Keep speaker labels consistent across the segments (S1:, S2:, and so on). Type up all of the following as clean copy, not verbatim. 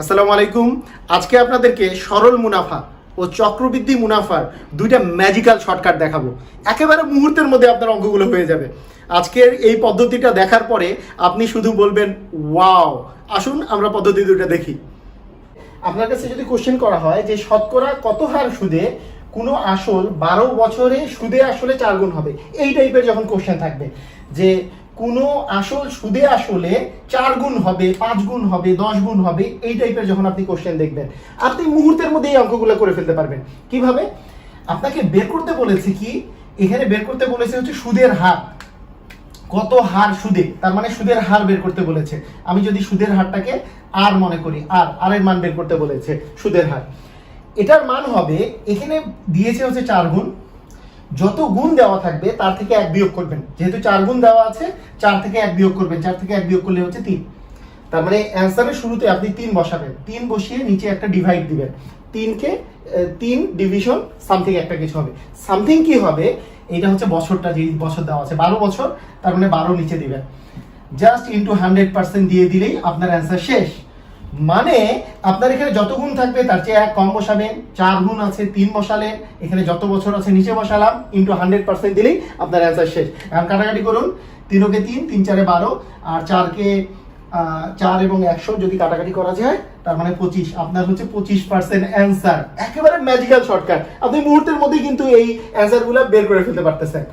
S1: আসসালামু আলাইকুম। আজকে আপনাদেরকে সরল মুনাফা ও চক্রবৃদ্ধি মুনাফার দুইটা ম্যাজিক্যাল শর্টকাট দেখাবো। একেবারে মুহূর্তের মধ্যে আপনার অঙ্কগুলো হয়ে যাবে। আজকের এই পদ্ধতিটা দেখার পরে আপনি শুধু বলবেন ওয়াও। আসুন আমরা পদ্ধতি দুইটা দেখি। আপনার কাছে যদি কোশ্চেন করা হয় যে শতকরা কত হার সুদে কোনো আসল 12 বছরে সুদে আসলে 4 গুণ হবে, এই টাইপের যখন কোশ্চেন থাকবে যে কোনো আসল সুদে আসলে 4 গুণ হবে, 5 গুণ হবে, 10 গুণ হবে, এই টাইপের যখন আপনি কোশ্চেন দেখবেন, আপনি মুহূর্তের মধ্যে এই অঙ্কগুলো করে ফেলতে পারবেন। কিভাবে? আপনাকে বের করতে বলেছে কি, এখানে বের করতে বলেছে হচ্ছে সুদের হার, কত হার সুদে, তার মানে সুদের হার বের করতে বলেছে। আমি যদি সুদের হারটাকে আর মনে করি, আর এর মান বের করতে বলেছে, সুদের হার, এটার মান হবে, এখানে দিয়েছে হচ্ছে 4 গুণ, যত গুণ দেওয়া থাকবে তার থেকে 1 বিয়োগ করবেন। যেহেতু 4 গুণ দেওয়া আছে, 4 থেকে 1 বিয়োগ করবেন, 4 থেকে 1 বিয়োগ করলে হচ্ছে 3। তার মানে অ্যান্সারের শুরুতে আপনি 3 বসাবেন, 3 বসিয়ে নিচে একটা ডিভাইড দিবেন, 3কে 3 ডিভিশন সামথিং একটা কিছু হবে। সামথিং কি হবে? এটা হচ্ছে বছরটা, যে বছর দেওয়া আছে 12 বছর, তার মানে 12 নিচে দিবেন, জাস্ট ইনটু 100% দিয়ে দিলেই আপনার অ্যান্সার শেষ। মানে আপনার এখানে যত গুণ থাকবে তার চেয়ে 1 কম বসাবেন, 4 গুণ আছে 3 বসালেন, এখানে যত বছর আছে নিচে বসালাম, ইনটু 100% দিলেই আপনার অ্যান্সার শেষ। এখন কাটাকাটি করুন, 3 কে 3, 3 4 12, আর 4 কে 4 এবং 100 যদি কাটাকাটি করা যায় তার মানে 25, আপনার হচ্ছে 25% অ্যান্সার। একেবারে ম্যাজিক্যাল শর্টকাট, আপনি মুহূর্তের মধ্যেই কিন্তু এই অ্যান্সারগুলো বের করে ফেলতে পারতেছেন।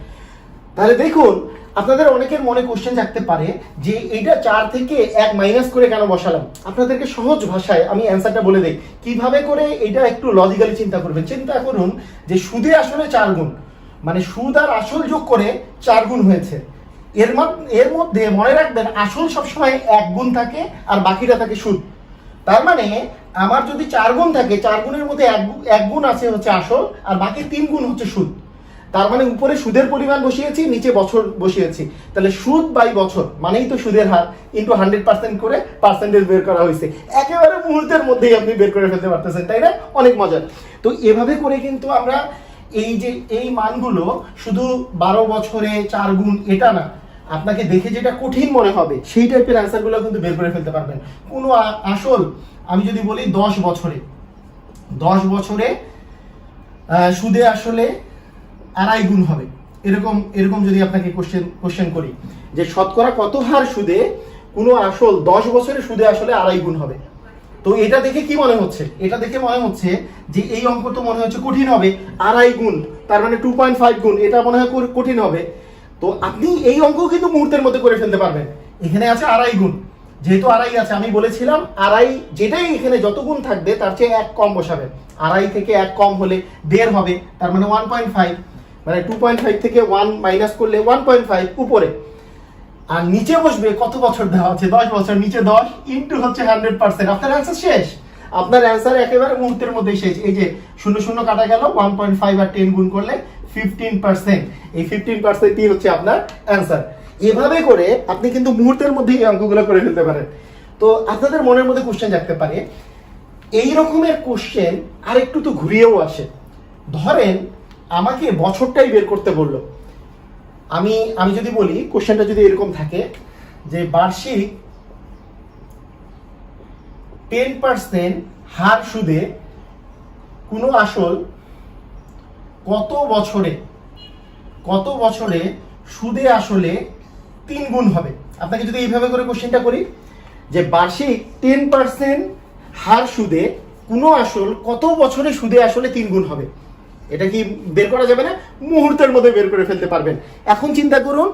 S1: তাহলে দেখুন, আপনাদের অনেকের মনে কোশ্চেন থাকতে পারে যে এইটা 4 থেকে 1 মাইনাস করে কেন বসালাম। আপনাদেরকে সহজ ভাষায় আমি অ্যান্সারটা বলে দেই, কিভাবে করে এটা একটু লজিক্যালি চিন্তা করবেন। চিন্তা করুন যে সুদে আসলে 4 গুণ, মানে সুদ আর আসল যোগ করে 4 গুণ হয়েছে। এর মধ্যে মনে রাখবেন আসল সবসময় 1 গুণ থাকে আর বাকিটা থাকে সুদ। তার মানে আমার যদি 4 গুণ থাকে, 4 গুণের মধ্যে 1 গুণ আছে হচ্ছে আসল, আর বাকি 3 গুণ হচ্ছে সুদ। তার মানে উপরে সুদের পরিমাণ বসিয়েছি, নিচে বছর বসিয়েছি, তাহলে সুদ বাই বছর মানেই তো সুদের হার, ইনটু 100% করে পার্সেন্টেজ বের করা হয়েছে। একেবারে মুহূর্তের মধ্যেই আপনি বের করে ফেলতে পারতেছেন, তাই না? অনেক মজার। তো এভাবে করে কিন্তু আমরা এই যে এই মানগুলো শুধু 12 বছরে 4 গুণ এটা না, আপনাকে দেখে যেটা কঠিন মনে হবে সেই টাইপের অ্যান্সারগুলো কিন্তু বের করে ফেলতে পারবেন। কোনো আসল আমি যদি বলি 10 বছরে সুদে আসলে 2.5 গুণ হবে, এরকম যদি আপনাকে কোশ্চেন করি যে শতকরা কত হার সুদে কোনো আসল 10 বছরে সুদে আসলে 2.5 গুণ হবে, তো এটা দেখে কি মনে হচ্ছে? এটা দেখে মনে হচ্ছে যে এই অঙ্ক তো মনে হচ্ছে কঠিন হবে। 2.5 গুণ তার মানে 2.5 গুণ, এটা মনে হয় কঠিন হবে। তো আপনি এই অঙ্ক কিন্তু মুহূর্তের মধ্যে করে ফেলতে পারবেন। এখানে আছে 2.5 গুণ, যেহেতু 2.5 আছে, আমি বলেছিলাম 2.5 যেটাই এখানে যত গুণ থাকবে তার চেয়ে 1 কম বসাবেন। 2.5 থেকে 1 কম হলে 1.5 হবে, তার মানে 1.5, মানে 2.5 থেকে 1 মাইনাস করলে 1.5 উপরে, আর নিচে বসবে কত বছর দেওয়া আছে, 10 বছর, নিচে 10 ইনটু হচ্ছে 100%, আপনার অ্যান্সার শেষ। আপনার অ্যান্সার একেবারে মুহূর্তের মধ্যেই শেষ। এই যে 0 কাটা গেল, 1.5 আর 10 গুণ করলে 15%, এই 15%ই হচ্ছে আপনার অ্যান্সার। এভাবে করে আপনি কিন্তু মুহূর্তের মধ্যেই এই অঙ্কগুলো করে ফেলতে পারেন। তো আপনাদের মনের মধ্যে কোশ্চেন থাকতে পারে, এই রকমের কোশ্চেন আরেকটু তো ঘুরিয়েও আসে। ধরেন আমাকে বছরটাই বের করতে বললো, আমি যদি বলি কোশ্চেনটা যদি এরকম থাকে যে বার্ষিক 10% হার সুদে কোনো আসল কত বছরে সুদে আসলে 3 গুণ হবে। আপনাকে যদি এইভাবে করে কোশ্চেনটা করি যে বার্ষিক 10% হার সুদে কোনো আসল কত বছরে সুদে আসলে 3 গুণ হবে, এটা কি বের করা যাবে না? মুহূর্তের মধ্যে বের করে ফেলতে পারবেন। এখন চিন্তা করুন,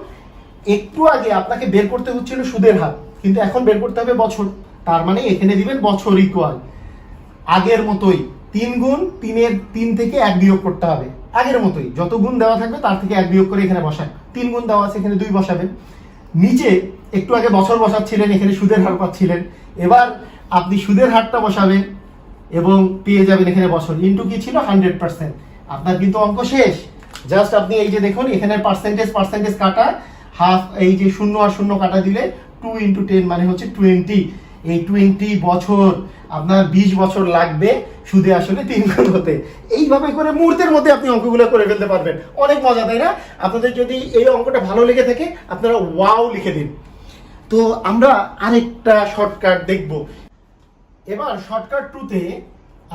S1: একটু আগে আপনাকে বের করতে হচ্ছিল সুদের হার, কিন্তু এখন বের করতে হবে বছর, তার মানে এখানে দিবেন বছর ইকুয়াল আগের মতোই 3 গুণ, 3 থেকে 1 বিয়োগ করতে হবে, আগের মতোই যত গুণ দেওয়া থাকবে তার থেকে 1 বিয়োগ করে এখানে বসান। 3 গুণ দেওয়া আছে, এখানে 2 বসাবেন। নিচে একটু আগে বছর বসাচ্ছিলেন, এখানে সুদের হার পাচ্ছিলেন, এবার আপনি সুদের হারটা বসাবেন এবং পেয়ে যাবেন এখানে বছর, ইনটু কি ছিল 100%। আপনার কিন্তু অঙ্ক শেষ। জাস্ট আপনি এই যে দেখুন, এখানে পার্সেন্টেজ কাটা, হাফ, এই যে 0 আর 0 কাটা দিলে 2 ইনটু 10 মানে হচ্ছে 20। এই 20 বছর, আপনার 20 বছর লাগবে সুদে আসলে 3 গুণ হতে। এইভাবে করে মুহূর্তের মধ্যে আপনি অঙ্কগুলো করে ফেলতে পারবেন। অনেক মজা, তাই না? আপনাদের যদি এই অঙ্কটা ভালো লেগে থাকে আপনারা ওয়াও লিখে দিন। তো আমরা আরেকটা শর্টকাট দেখব। এবার শর্টকাট টুতে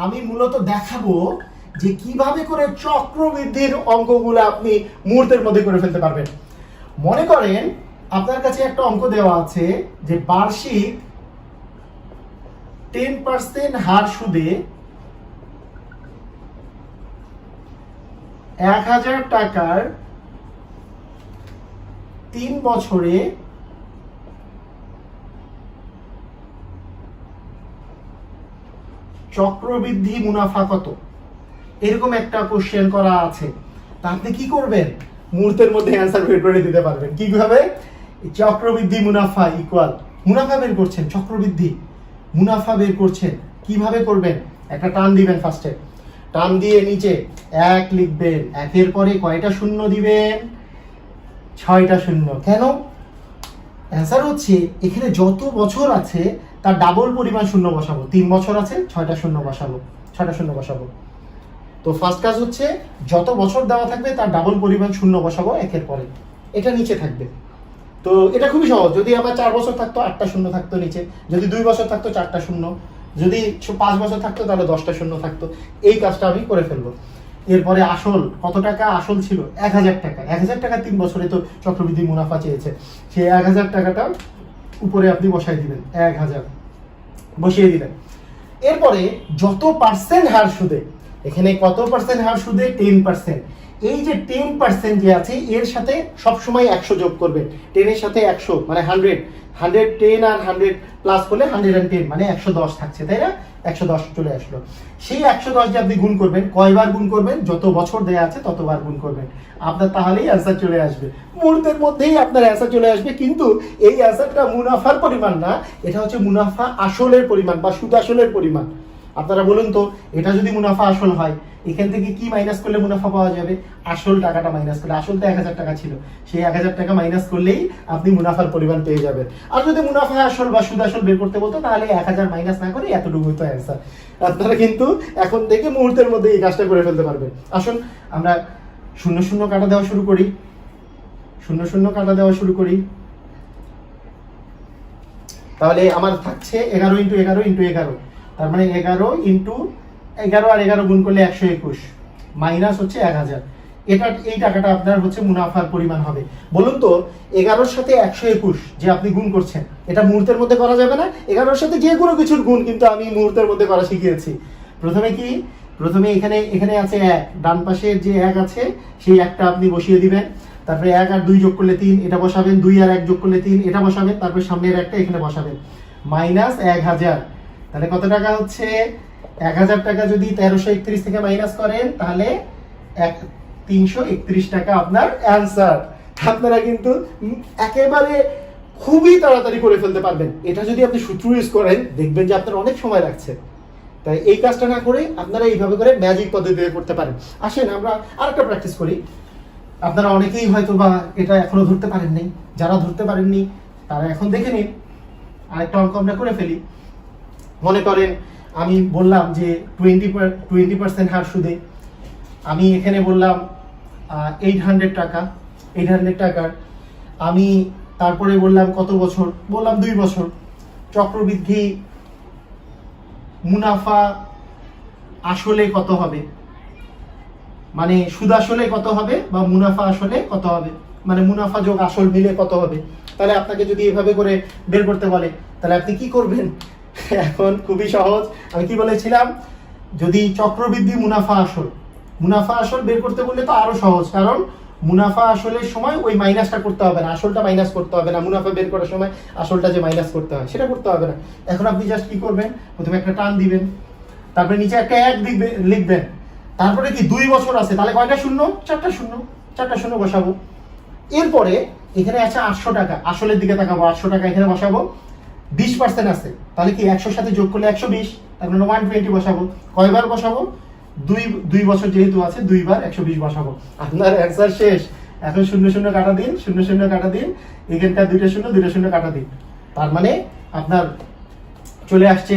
S1: আমি মূলত দেখাবো যে কিভাবে করে চক্রবৃদ্ধির অঙ্কগুলো আপনি মুহূর্তের মধ্যে করে ফেলতে পারবেন। মনে করেন আপনার কাছে একটা অঙ্ক দেওয়া আছে যে বার্ষিক 10% হার সুদে 1000 টাকার 3 বছরে চক্রবৃদ্ধি মুনাফা কত, এরকম একটা কোশ্চেন করা আছে। তা আপনি কি করবেন, মুহূর্তের মধ্যে অ্যান্সার বের করে দিতে পারবেন। কিভাবে? চক্রবৃদ্ধি মুনাফা ইকুয়াল, মুনাফা বের করছেন, চক্রবৃদ্ধি মুনাফা বের করছেন, কিভাবে করবেন? একটা টান দিবেন, ফার্স্টে টান দিয়ে নিচে 1 লিখবেন, 1-এর পরে কয়টা শূন্য দিবেন? 6টা শূন্য। কেন? অ্যান্সার হচ্ছে এখানে যত বছর আছে তার ডাবল পরিমাণ শূন্য বসাবো। 3 বছর আছে, 6টা শূন্য বসাবো, 6টা শূন্য বসাবো। তো ফার্স্ট কাজ হচ্ছে যত বছর দেওয়া থাকবে তার ডাবল পরিমাণ শূন্য বসাবো 1-এর পরে, এটা নিচে থাকবে। তো এটা খুবই সহজ। যদি আমার 4 বছর থাকতো 8টা শূন্য থাকতো নিচে, যদি 2 বছর থাকতো 4টা শূন্য, যদি 5 বছর থাকতো তাহলে 10টা শূন্য থাকতো। এই কাজটা আমি করে ফেলবো। এরপরে আসল কত টাকা? আসল ছিল 1000 টাকা। 1000 টাকা 3 বছরে তো চক্রবৃদ্ধি মুনাফা চেয়েছে, সেই 1000 টাকাটা উপরে আপনি বসাই দিবেন, 1000 বসিয়ে দিলেন। এরপরে যত পার্সেন্ট হার সুদে, এখানে কত পার্সেন্ট হার সুদে? 10%। এই যে 10% যে আছে এর সাথে সবসময় 100 যোগ করবেন। 10 এর সাথে 100 মানে 100, 110 আর 100 প্লাস করলে 110 মানে 110 থাকছে, তাই না? 110 চলে আসলো। সেই 110 যে আপনি গুণ করবেন, কয়বার গুণ করবেন? যত বছর দেয়া আছে ততবার গুণ করবেন, আপনার তাহলেই অ্যান্সার চলে আসবে। মুহূর্তের মধ্যেই আপনার অ্যান্সার চলে আসবে। কিন্তু এই অ্যান্সারটা মুনাফার পরিমাণ না, এটা হচ্ছে মুনাফা আসলের পরিমাণ বা সুদ আসলের পরিমাণ। আপনারা বলুন তো, এটা যদি মুনাফা আসল হয়, এখান থেকে কি মাইনাস করলে মুনাফা পাওয়া যাবে? আসল টাকাটা মাইনাস করলে। আসল তো 1000 টাকা ছিল, সেই 1000 টাকা মাইনাস করলেই আপনি মুনাফার পরিমাণ পেয়ে যাবেন। আর যদি মুনাফা আসল বা সুদ আসল বের করতে বলতো তাহলে 1000 মাইনাস না করে এতটুকু হতো অ্যান্সার। আপনারা কিন্তু এখন থেকে মুহূর্তের মধ্যে এই কাজটা করে ফেলতে পারবেন। আসুন আমরা শূন্য শূন্য কাটা দেওয়া শুরু করি, শূন্য শূন্য কাটা দেওয়া শুরু করি। তাহলে আমার থাকছে 11 × 11 × 11, তার মানে 11 × 11 আর 11 গুণ করলে 121, মাইনাস হচ্ছে 1000। এটা এই টাকাটা আপনার হচ্ছে মুনাফার পরিমাণ হবে। বলুন তো, 11-র সাথে 121 যে আপনি গুণ করছেন, এটা মুহূর্তের মধ্যে করা যাবে না? 11-র সাথে যে কোনো কিছুর গুণ কিন্তু আমি মুহূর্তের মধ্যে করা শিখিয়েছি। প্রথমে কি? প্রথমে এখানে আছে 1, ডান পাশে যে 1 আছে সেই 1টা আপনি বসিয়ে দিবেন। তারপরে 1 আর 2 যোগ করলে 3, এটা বসাবেন। 2 আর 1 যোগ করলে 3, এটা বসাবেন। তারপরে সামনের 1টা এখানে বসাবেন, মাইনাস 1000। তাহলে কত টাকা হচ্ছে? 1000 টাকা যদি 1331 থেকে মাইনাস করেন তাহলে 331 টাকা আপনার অ্যান্সার। আপনারা কিন্তু একেবারে খুবই তাড়াতাড়ি করে ফেলতে পারবেন। এটা যদি আপনি সূত্র ইউজ করেন দেখবেন যে আপনার অনেক সময় লাগছে। তাই এই কাজটা না করে আপনারা এইভাবে করে ম্যাজিক পদ্ধতিতে করতে পারেন। আসেন আমরা আরেকটা প্র্যাকটিস করি। আপনারা অনেকেই হয়তো বা এটা এখনো ধরতে পারেননি, যারা ধরতে পারেননি তারা এখন দেখে নিন। আরেকটা অঙ্ক আমরা করে ফেলি। মনে করেন আমি বললাম যে 20% হার সুদে আমি এখানে বললাম 800 টাকা, 800 টাকার আমি তারপরে বললাম কত বছর? বললাম 2 বছর। চক্রবৃদ্ধি মুনাফা আসলে কত হবে, মানে সুদ আসলে কত হবে বা মুনাফা আসলে কত হবে, মানে মুনাফা যোগ আসল মিলে কত হবে। তাহলে আপনাকে যদি এভাবে করে বের করতে বলে তাহলে আপনি কি করবেন? এখন খুবই সহজ। আমি কি বলেছিলাম? যদি চক্রবৃদ্ধি মুনাফা আসল বের করতে বললে তো আরো সহজ, কারণ মুনাফা আসলের সময় ওই মাইনাসটা করতে হবে না, আসলটা মাইনাস করতে হবে না। মুনাফা বের করার সময় আসলটা যে মাইনাস করতে হয় সেটা করতে হবে না। এখন আপনি জাস্ট কি করবেন? প্রথমে একটা টান দিবেন, তারপরে নিচে একটা 1 লিখবেন। তারপরে কি 2 বছর আছে, তাহলে কয়টা শূন্য? 4টা শূন্য, 4টা শূন্য বসাবো। এরপরে এখানে আছে 800 টাকা, আসলের দিকে তাকাবো, 800 টাকা এখানে বসাবো। 20% আছে, তাহলে কি 100-র সাথে যোগ করলে 120, তার মানে 120 বসাবো। কয়বার বসাবো? 2 বছর যেহেতু আছে 2 বার 120 বসাবো। আপনার অ্যান্সার শেষ। এখন শূন্য শূন্য কাটা দিন, শূন্য শূন্য কাটা দিন, এখানকার 2টা শূন্য কাটা দিন। তার মানে আপনার চলে আসছে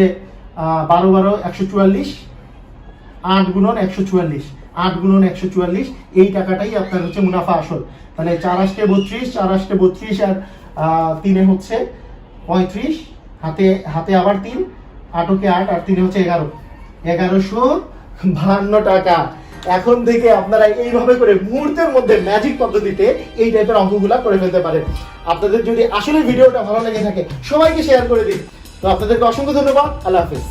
S1: 12 12 144, 8 গুণন 144, 8 গুণন 144। এই টাকাটাই আপনার হচ্ছে মুনাফা আসল। তাহলে 4 8 32, 4 8 32 আর 3 হচ্ছে 35, হাতে আবার 3, 8 কে 8 আর 3 হচ্ছে 1152 টাকা। এখন থেকে আপনারা এইভাবে করে মুহূর্তের মধ্যে ম্যাজিক পদ্ধতিতে এই টাইপের অঙ্কগুলা করে ফেলতে পারেন। আপনাদের যদি আসলে ভিডিওটা ভালো লেগে থাকে সবাইকে শেয়ার করে দিন। তো আপনাদেরকে অসংখ্য ধন্যবাদ। আল্লাহ হাফেজ।